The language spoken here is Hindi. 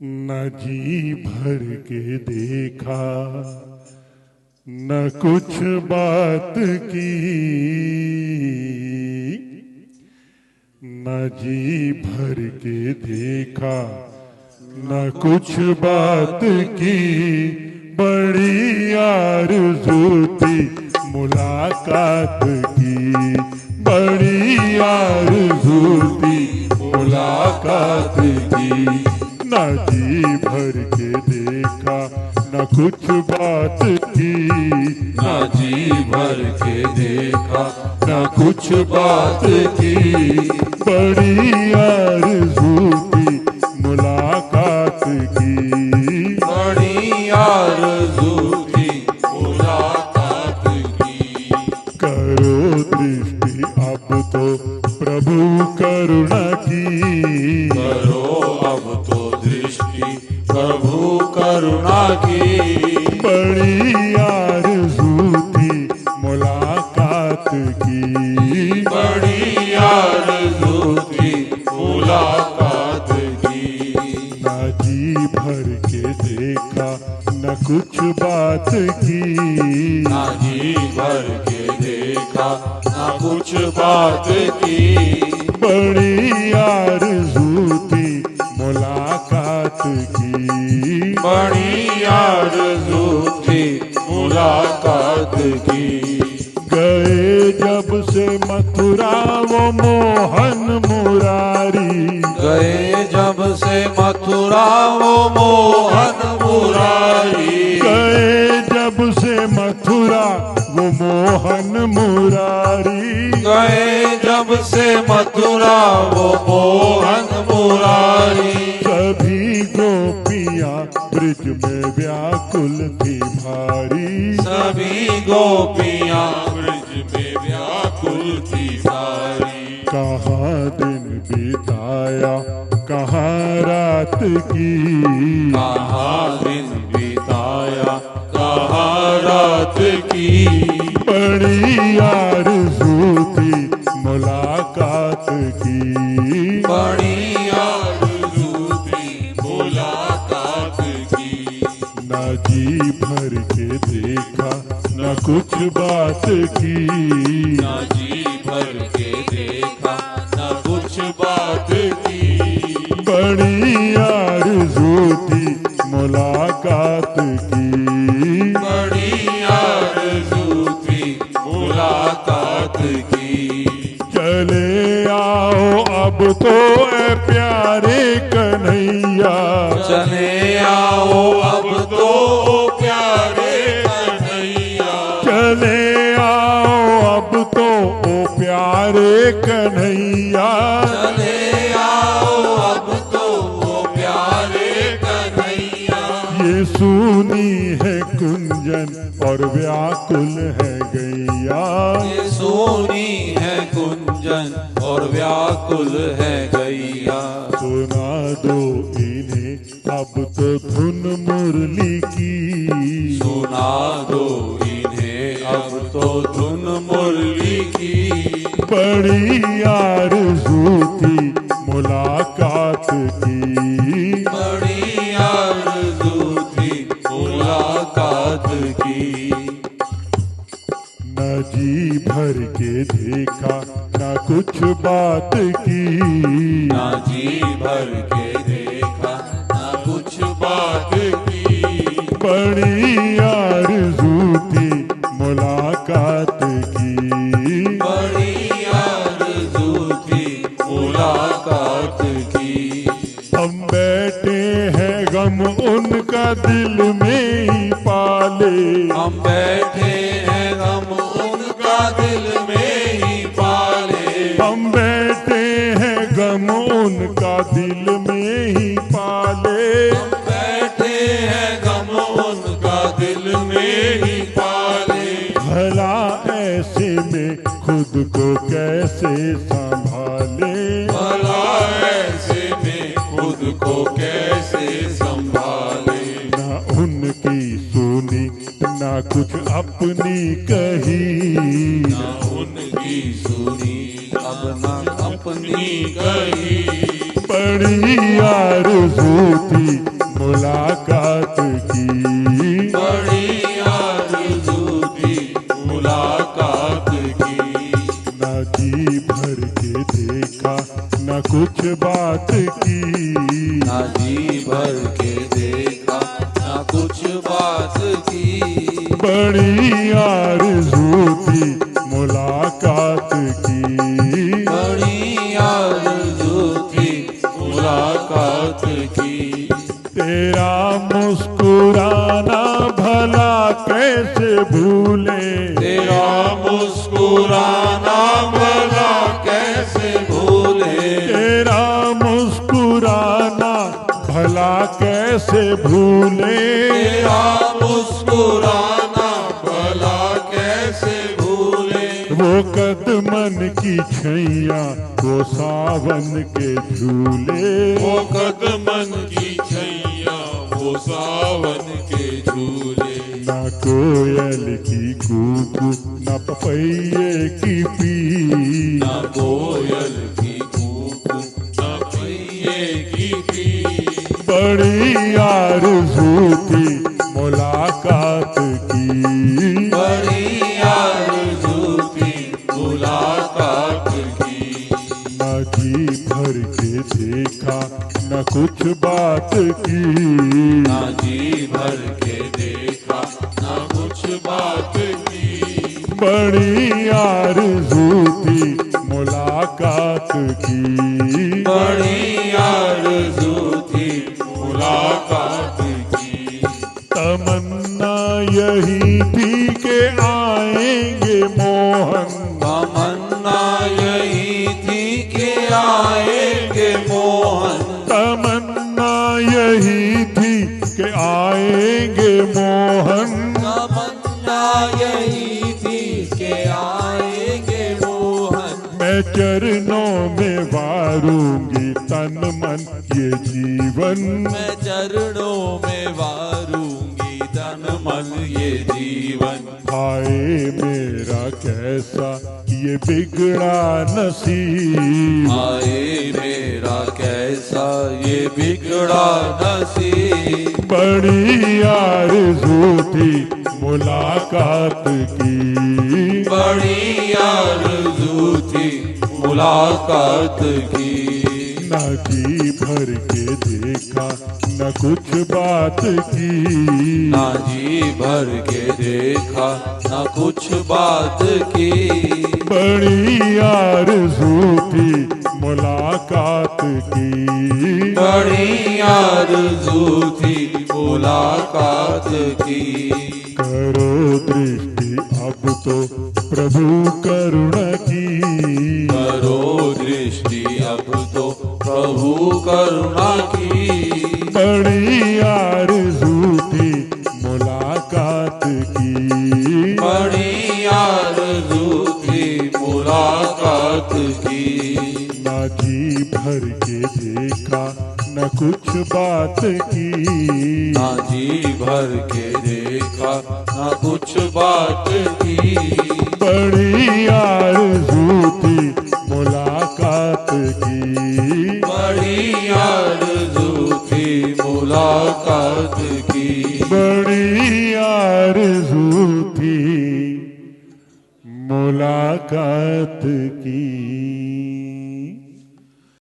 न जी भर के देखा न कुछ बात की, न जी भर के देखा न कुछ बात की। बड़ी आरज़ू थी मुलाकात की, बड़ी आरज़ू थी मुलाकात की। न जी भर के देखा न कुछ बात की, न जी भर के देखा न कुछ बात की। बड़ी आरज़ू थी मुलाकात की, बड़ी आरज़ू थी मुलाकात की। करो दृष्टि अब तो प्रभु करुणा की, करो अब तो दृष्टि प्रभु करुणा की। बड़ी आरज़ू थी मुलाकात की, बड़ी आरज़ू थी मुलाकात की। न जी भर के देखा न कुछ बात की, न जी भर के देखा न कुछ बात की। बड़ी आरज़ू थी मुलाकात की, बड़ी आरज़ू थी मुलाकात की। गए जब से मथुरा वो मोहन मुरारी, गए जब से मथुरा वो मोहन मुरारी। गए जब से मथुरा वो मोहन मुरारी। गए जब से मथुरा वो मोहन मुरारी। सभी गोपियां ब्रिज में व्याकुल थी भारी, सभी गोपियां ब्रज में व्याकुल थी सारी। कहाँ दिन बिताया कहाँ रात की, कहाँ दिन बिताया कहाँ रात की। बड़ी आरज़ू थी मुलाकात की, बड़ी आरज़ू थी मुलाकात की। न जी भर के देखा न कुछ बात की, न जी भर के देखा न कुछ बात की। बड़ी आरज़ू थी मुलाकात की, बड़ी आरज़ू थी मुलाकात की। चले आओ अब तो ए प्यारे कन्हैया, चले आओ अब तो प्यारे कन्हैया। चले आओ अब तो ओ प्यारे कन्हैया। चले आओ अब तो ओ प्यारे कन्हैया। ये सुनी है कुंजन और व्याकुल है गैया, ये सोनी है कुंजन और व्याकुल है गैया। सुना दो इन्हें अब तो धुन मुरली की, सुना दो इन्हें अब तो धुन मुरली की। बड़ी आरज़ू थी मुलाकात की, बड़ी आरज़ू थी मुलाकात की। न जी भर के देखा न कुछ बात की, न जी भर के देखा न कुछ बात की। बड़ी आरज़ू थी मुलाकात की, बड़ी आरज़ू थी मुलाकात की। हम बैठे हैं गम उनका दिल में ही पाले, हम बैठे हैं हम उनका दिल में ही पाले। हम बैठे हैं गम उनका दिल में ही पाले। हम बैठे हैं गम उनका दिल में ही पाले। भला ऐसे में खुद को कैसे संभाले, भला ऐसे में खुद को कैसे संभाले। ना उनकी सुनी ना कुछ अपनी कही, ना उनकी सुनी अब ना अपनी कही। बड़ी आरज़ू थी ना जी भर के देखा ना कुछ बात की। बड़ी आरज़ू थी मुलाकात की, बड़ी आरज़ू थी मुलाकात की। तेरा मुस्कुराना भला कैसे भूले, तेरा मुस्कुराना भला कैसे भूले। तेरा मुस्कुराना भला कैसे भूले। तेरा मुस्कुराना भला कैसे भूले। वो कदमन की छैया वो सावन के झूले, वो कदमन की छैया वो सावन के झूले। ना कोयल की कूकू ना पपैये की पी, ना कोयल की कूकू ना पहिए की पी। बड़ी आरज़ू थी मुलाकात की, बड़ी आरज़ू थी मुलाकात की। ना जी भर के देखा न कुछ बात की, ना जी भर के देखा ना कुछ बात की। बड़ी आरज़ू थी मुलाकात की, बड़ी आरज़ू थी मुलाकात की। तमन्ना यही थी कि आएंगे मोहन, तमन्ना यही थी कि आएंगे मोहन। तमन्ना यही थी कि आएंगे मोहन। तमन्ना यही थी कि आएंगे मोहन। मैं चरणों में वारूंगी तन मन ये जीवन, मैं चरणों में वारूंगी तन मन ये जीवन। हाय मेरा कैसा ये बिगड़ा नसीब, आए मेरा कैसा ये बिगड़ा नसीब। बड़ी आरज़ू थी मुलाकात की, बड़ी आरज़ू थी मुलाकात की। न जी भर के देखा न कुछ बात की, ना जी भर के देखा ना कुछ बात की। बड़ी आरज़ू थी मुलाकात की, बड़ी आरज़ू थी मुलाकात की। करो दृष्टि अब तो प्रभु करुणा की, करो दृष्टि अब तो प्रभु करुणा की। बड़ी आरज़ू थी मुलाकात की, बड़ी आरज़ू थी मुलाकात की। ना जी भर के देखा न कुछ बात की, ना जी भर के देखा ना कुछ बात की। बड़ी आरज़ू थी मुलाकात की, बड़ी आरज़ू थी मुलाकात की। बड़ी आरज़ू थी मुलाकात की।